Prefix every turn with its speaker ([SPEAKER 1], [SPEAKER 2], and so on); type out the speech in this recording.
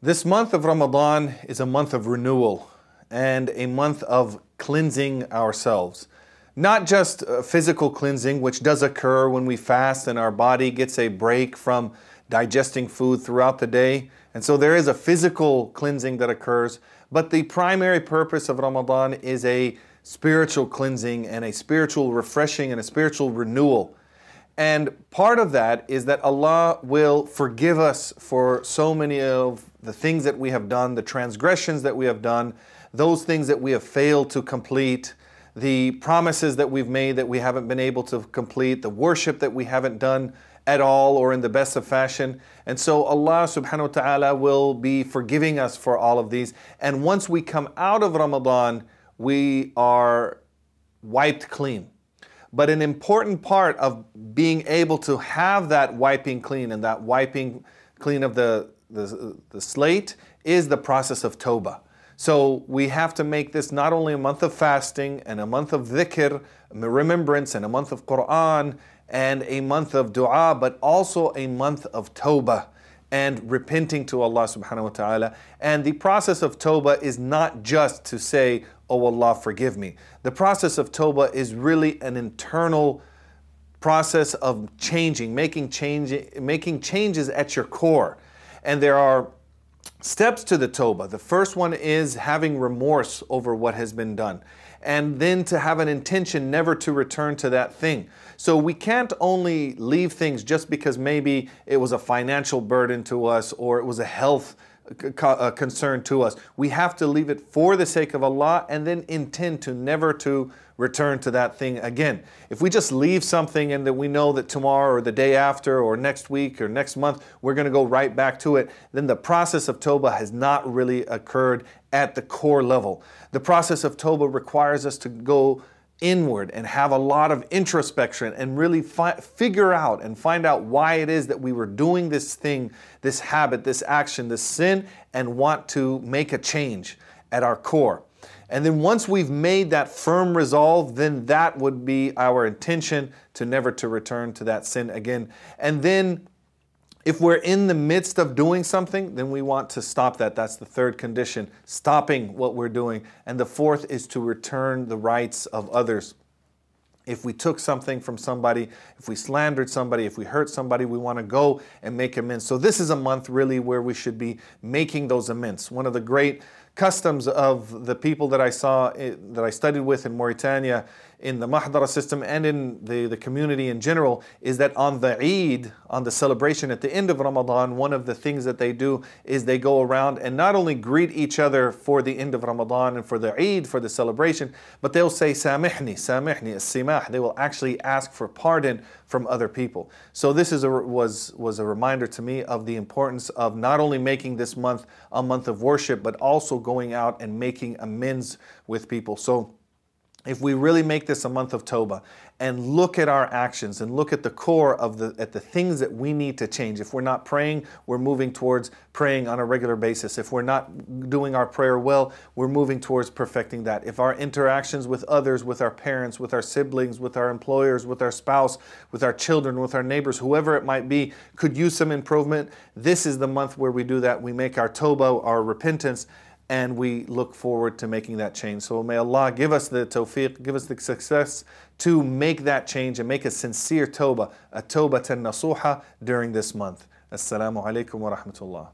[SPEAKER 1] This month of Ramadan is a month of renewal and a month of cleansing ourselves. Not just physical cleansing, which does occur when we fast and our body gets a break from digesting food throughout the day. And so there is a physical cleansing that occurs, but the primary purpose of Ramadan is a spiritual cleansing and a spiritual refreshing and a spiritual renewal. And part of that is that Allah will forgive us for so many of the things that we have done, the transgressions that we have done, those things that we have failed to complete, the promises that we've made that we haven't been able to complete, the worship that we haven't done at all or in the best of fashion. And so Allah subhanahu wa ta'ala will be forgiving us for all of these. And once we come out of Ramadan, we are wiped clean. But an important part of being able to have that wiping clean and that wiping clean of the slate is the process of Tawba. So we have to make this not only a month of fasting and a month of dhikr, remembrance, and a month of Quran and a month of dua, but also a month of Tawba and repenting to Allah subhanahu wa ta'ala. And the process of Tawba is not just to say, "Oh Allah, forgive me." The process of Tawba is really an internal process of changing, making changes at your core. And there are steps to the Tawba. The first one is having remorse over what has been done, and then to have an intention never to return to that thing. So we can't only leave things just because maybe it was a financial burden to us or it was a health concern to us. We have to leave it for the sake of Allah and then intend to never to return to that thing again. If we just leave something and that we know that tomorrow or the day after or next week or next month we're going to go right back to it, then the process of Tawbah has not really occurred at the core level. The process of Tawbah requires us to go inward and have a lot of introspection and really figure out and find out why it is that we were doing this thing, this habit, this action, this sin, and want to make a change at our core. And then once we've made that firm resolve, then that would be our intention to never to return to that sin again. And then if we're in the midst of doing something, then we want to stop that. That's the third condition, stopping what we're doing. And the fourth is to return the rights of others. If we took something from somebody, if we slandered somebody, if we hurt somebody, we want to go and make amends. So this is a month really where we should be making those amends. One of the great customs of the people that I saw, that I studied with in Mauritania, in the Mahdara system and in the community in general, is that on the Eid, on the celebration at the end of Ramadan, one of the things that they do is they go around and not only greet each other for the end of Ramadan and for the Eid, for the celebration, but they'll say, "Samihni, samihni, as-simah." They will actually ask for pardon from other people. So this is was a reminder to me of the importance of not only making this month a month of worship, but also going out and making amends with people. So if we really make this a month of Tawbah and look at our actions and look at the core of the things that we need to change. If we're not praying, we're moving towards praying on a regular basis. If we're not doing our prayer well, we're moving towards perfecting that. If our interactions with others, with our parents, with our siblings, with our employers, with our spouse, with our children, with our neighbors, whoever it might be, could use some improvement, this is the month where we do that. We make our Tawbah, our repentance, and we look forward to making that change. So may Allah give us the tawfiq, give us the success to make that change and make a sincere tawbah, a tawbatan nasuha during this month. Assalamu alaikum wa rahmatullah.